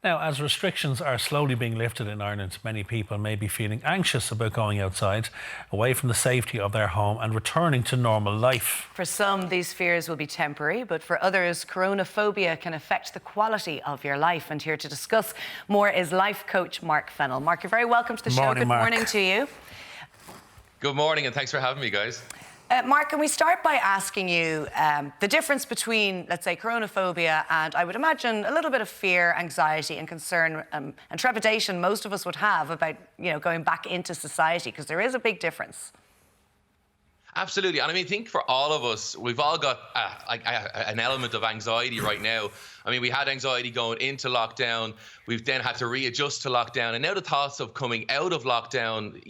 Now, as restrictions are slowly being lifted in Ireland, many people may be feeling anxious about going outside, away from the safety of their home and returning to normal life. For some, these fears will be temporary, but for others, coronaphobia can affect the quality of your life. And here to discuss more is life coach Mark Fennell. Mark, you're very welcome to the show. Good morning to you. Good morning, and thanks for having me, guys. Mark, can we start by asking you the difference between, let's say, coronaphobia and, I would imagine, a little bit of fear, anxiety and concern and trepidation most of us would have about, going back into society, because there is a big difference. Absolutely. And I think for all of us, we've all got an element of anxiety right now. We had anxiety going into lockdown. We've then had to readjust to lockdown. And now the thoughts of coming out of lockdown,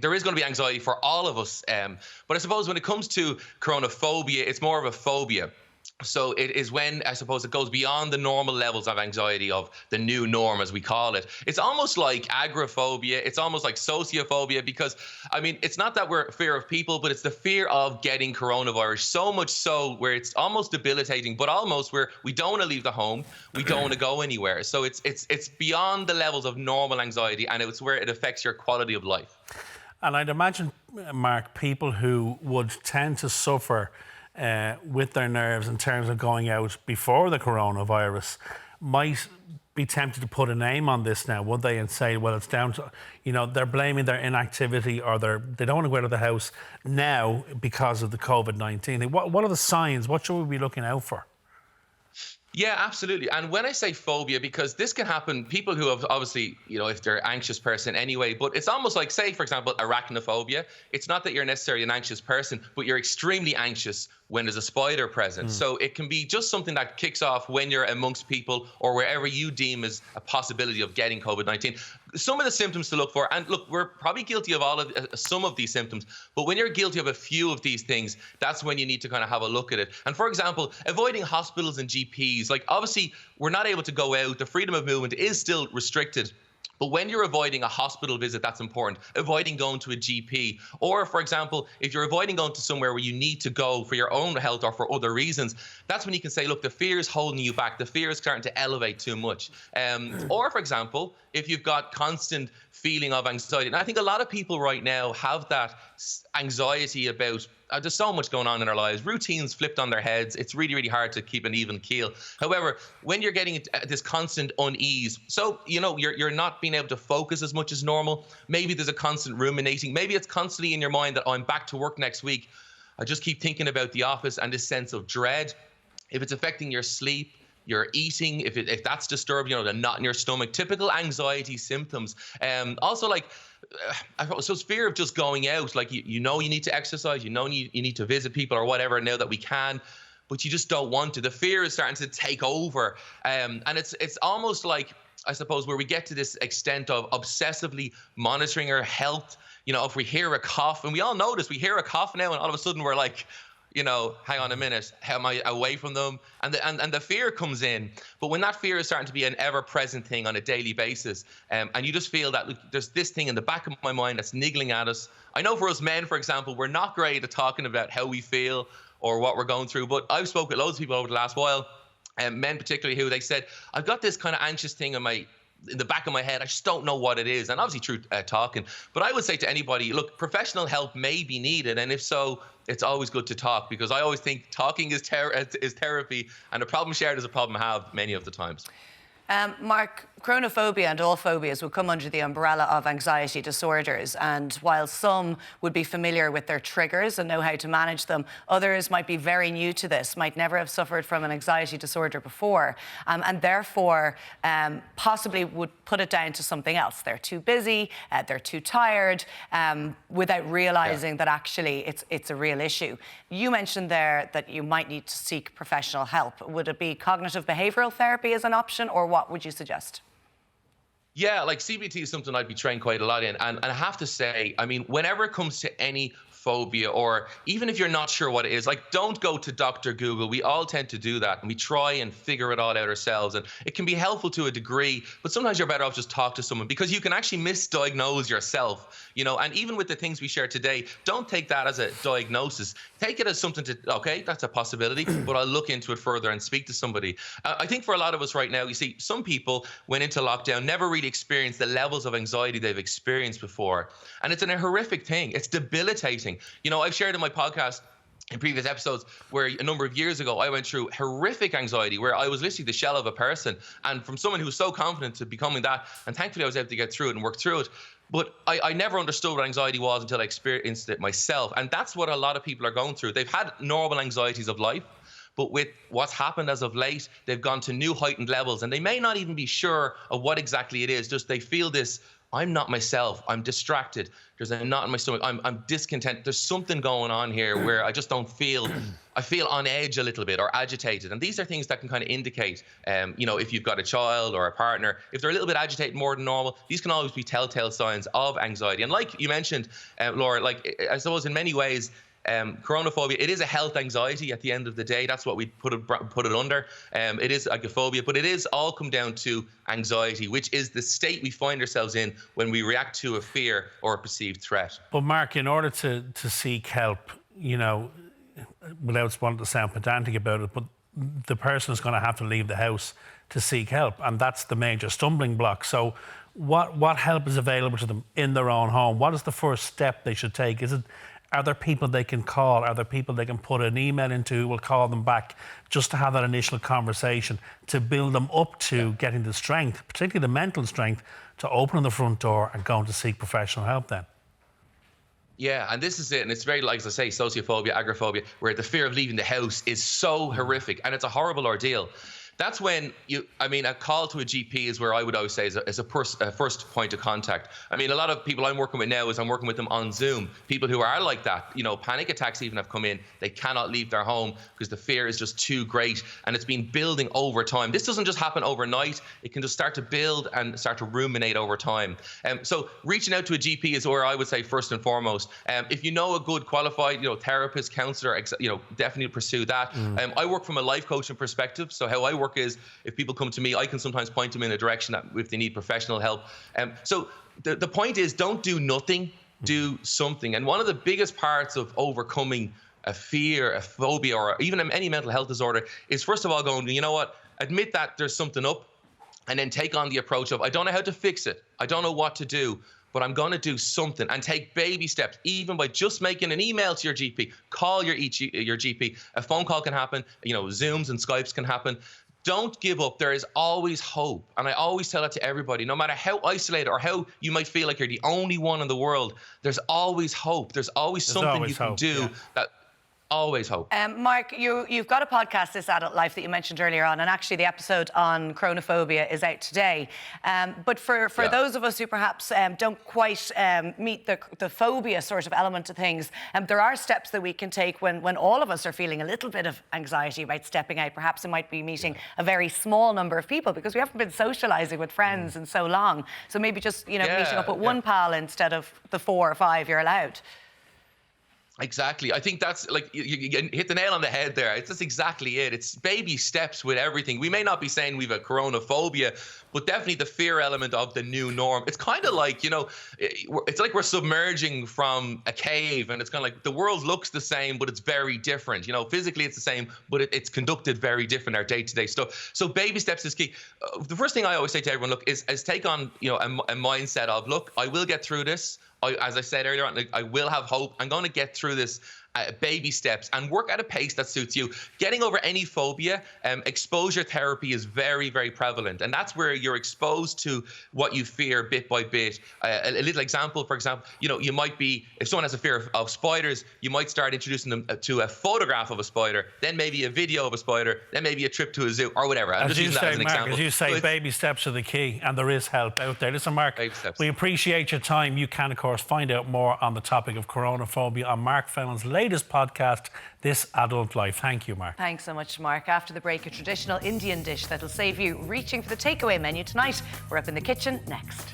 there is going to be anxiety for all of us. But I suppose when it comes to coronaphobia, it's more of a phobia. So it is when, I suppose, it goes beyond the normal levels of anxiety of the new norm, as we call it. It's almost like agoraphobia. It's almost like sociophobia, because, it's not that we're fear of people, but it's the fear of getting coronavirus. So much so where it's almost debilitating, but almost where we don't want to leave the home. We don't want to go anywhere. So it's beyond the levels of normal anxiety, and it's where it affects your quality of life. And I'd imagine, Mark, people who would tend to suffer with their nerves in terms of going out before the coronavirus might be tempted to put a name on this now, would they, and say, well, it's down to, they're blaming their inactivity, or they don't want to go out of the house now because of the COVID-19. What are the signs? What should we be looking out for? Yeah, absolutely. And when I say phobia, because this can happen, people who have obviously, if they're an anxious person anyway, but it's almost like, say, for example, arachnophobia. It's not that you're necessarily an anxious person, but you're extremely anxious when there's a spider present. So it can be just something that kicks off when you're amongst people or wherever you deem as a possibility of getting COVID-19. Some of the symptoms to look for, and look, we're probably guilty of some of these symptoms, but when you're guilty of a few of these things, that's when you need to kind of have a look at it. And for example, avoiding hospitals and GPs, obviously we're not able to go out, the freedom of movement is still restricted. But when you're avoiding a hospital visit, that's important. Avoiding going to a GP. Or, for example, if you're avoiding going to somewhere where you need to go for your own health or for other reasons, that's when you can say, look, the fear is holding you back. The fear is starting to elevate too much. Or, for example, if you've got constant feeling of anxiety. And I think a lot of people right now have that anxiety about there's so much going on in our lives. Routines flipped on their heads. It's really, really hard to keep an even keel. However, when you're getting this constant unease, so, you're not being able to focus as much as normal. Maybe there's a constant ruminating. Maybe it's constantly in your mind that I'm back to work next week. I just keep thinking about the office and this sense of dread. If it's affecting your sleep, your eating, if that's disturbed, the knot in your stomach, typical anxiety symptoms. Also, so it's fear of just going out. You need to exercise, you need to visit people or whatever now that we can, but you just don't want to. The fear is starting to take over, and it's almost like, I suppose, where we get to this extent of obsessively monitoring our health. If we hear a cough, and we all notice we hear a cough now, and all of a sudden we're like, hang on a minute, how am I away from them? And the fear comes in. But when that fear is starting to be an ever-present thing on a daily basis, and you just feel that, look, there's this thing in the back of my mind that's niggling at us. I know for us men, for example, we're not great at talking about how we feel or what we're going through, but I've spoken with loads of people over the last while, men particularly, who they said, I've got this kind of anxious thing in the back of my head. I just don't know what it is. And obviously through talking. But I would say to anybody, look, professional help may be needed. And if so, it's always good to talk, because I always think talking is therapy, and a problem shared is a problem halved many of the times. Mark, coronaphobia and all phobias will come under the umbrella of anxiety disorders, and while some would be familiar with their triggers and know how to manage them, others might be very new to this, might never have suffered from an anxiety disorder before, and therefore possibly would put it down to something else. They're too busy, they're too tired, without realising that actually it's a real issue. You mentioned there that you might need to seek professional help. Would it be cognitive behavioural therapy as an option, or what would you suggest? Yeah, CBT is something I'd be trained quite a lot in. And I have to say, whenever it comes to any phobia, or even if you're not sure what it is, like, don't go to Dr. Google. We all tend to do that, and we try and figure it all out ourselves. And it can be helpful to a degree, but sometimes you're better off just talk to someone, because you can actually misdiagnose yourself, you know. And even with the things we share today, don't take that as a diagnosis. Take it as something to, okay, that's a possibility, but I'll look into it further and speak to somebody. I think for a lot of us right now, you see, some people went into lockdown, never really experienced the levels of anxiety they've experienced before. And it's a horrific thing. It's debilitating. You know, I've shared in my podcast in previous episodes where a number of years ago I went through horrific anxiety where I was literally the shell of a person, and from someone who was so confident to becoming that, and thankfully I was able to get through it and work through it. But I never understood what anxiety was until I experienced it myself. And that's what a lot of people are going through. They've had normal anxieties of life, but with what's happened as of late, they've gone to new heightened levels, and they may not even be sure of what exactly it is. Just they feel this, I'm not myself. I'm distracted. There's a knot in my stomach. I'm discontent. There's something going on here where I just don't feel, I feel on edge a little bit or agitated. And these are things that can kind of indicate, you know, if you've got a child or a partner, if they're a little bit agitated more than normal, these can always be telltale signs of anxiety. And like you mentioned, Laura, like, I suppose in many ways, Coronaphobia, it is a health anxiety at the end of the day. That's what we put it under. It is like a phobia, but it is all come down to anxiety, which is the state we find ourselves in when we react to a fear or a perceived threat. But Mark, in order to seek help, you know, without wanting to sound pedantic about it, but the person is going to have to leave the house to seek help, and that's the major stumbling block. So what help is available to them in their own home? What is the first step they should take? Are there people they can call? Are there people they can put an email into who will call them back just to have that initial conversation to build them up to getting the strength, particularly the mental strength, to open the front door and going to seek professional help then? Yeah, and this is it. And it's very, like, as I say, sociophobia, agoraphobia, where the fear of leaving the house is so horrific, and it's a horrible ordeal. That's when a call to a GP is where I would always say is a first point of contact. I mean, a lot of people I'm working with now I'm working with them on Zoom. People who are like that, you know, panic attacks even have come in. They cannot leave their home because the fear is just too great, and it's been building over time. This doesn't just happen overnight. It can just start to build and start to ruminate over time. So reaching out to a GP is where I would say first and foremost. If you know a good qualified, you know, therapist, counselor, you know, definitely pursue that. I work from a life coaching perspective. So how I work is, if people come to me, I can sometimes point them in a direction that if they need professional help. So the point is, don't do nothing, do something. And one of the biggest parts of overcoming a fear, a phobia, or even any mental health disorder is, first of all, going, you know what, admit that there's something up, and then take on the approach of, I don't know how to fix it. I don't know what to do, but I'm going to do something, and take baby steps, even by just making an email to your GP, call your GP. A phone call can happen, you know, Zooms and Skypes can happen. Don't give up. There is always hope. And I always tell that to everybody, no matter how isolated or how you might feel like you're the only one in the world, there's always hope. There's always something you can do that. Always hope. Mark, you've got a podcast, This Adult Life, that you mentioned earlier on, and actually the episode on Coronaphobia is out today. But for those of us who perhaps don't quite meet the phobia sort of element of things, there are steps that we can take when all of us are feeling a little bit of anxiety about stepping out. Perhaps it might be meeting a very small number of people, because we haven't been socialising with friends in so long. So maybe just, you know, meeting up with one pal instead of the 4 or 5 you're allowed. Exactly. I think that's, like, you hit the nail on the head there. It's just exactly it. It's baby steps with everything. We may not be saying we've a coronaphobia, but definitely the fear element of the new norm. It's kind of like, you know, it's like we're submerging from a cave, and it's kind of like the world looks the same, but it's very different. You know, physically it's the same, but it's conducted very different, our day-to-day stuff. So baby steps is key. The first thing I always say to everyone, look, is take on, you know, a mindset of, look, I will get through this. As I said earlier on, I will have hope. I'm going to get through this. Baby steps, and work at a pace that suits you. Getting over any phobia, exposure therapy is very, very prevalent, and that's where you're exposed to what you fear bit by bit. A little example, for example, you know, you might be, if someone has a fear of spiders, you might start introducing them to a photograph of a spider, then maybe a video of a spider, then maybe a trip to a zoo or whatever. I'm just using that as an example. As you say, baby steps are the key, and there is help out there. Listen, Mark, we appreciate your time. You can, of course, find out more on the topic of coronaphobia on Mark Fennell's latest podcast, This Adult Life. Thank you, Mark. Thanks so much, Mark. After the break, a traditional Indian dish that'll save you reaching for the takeaway menu tonight. We're up in the kitchen next.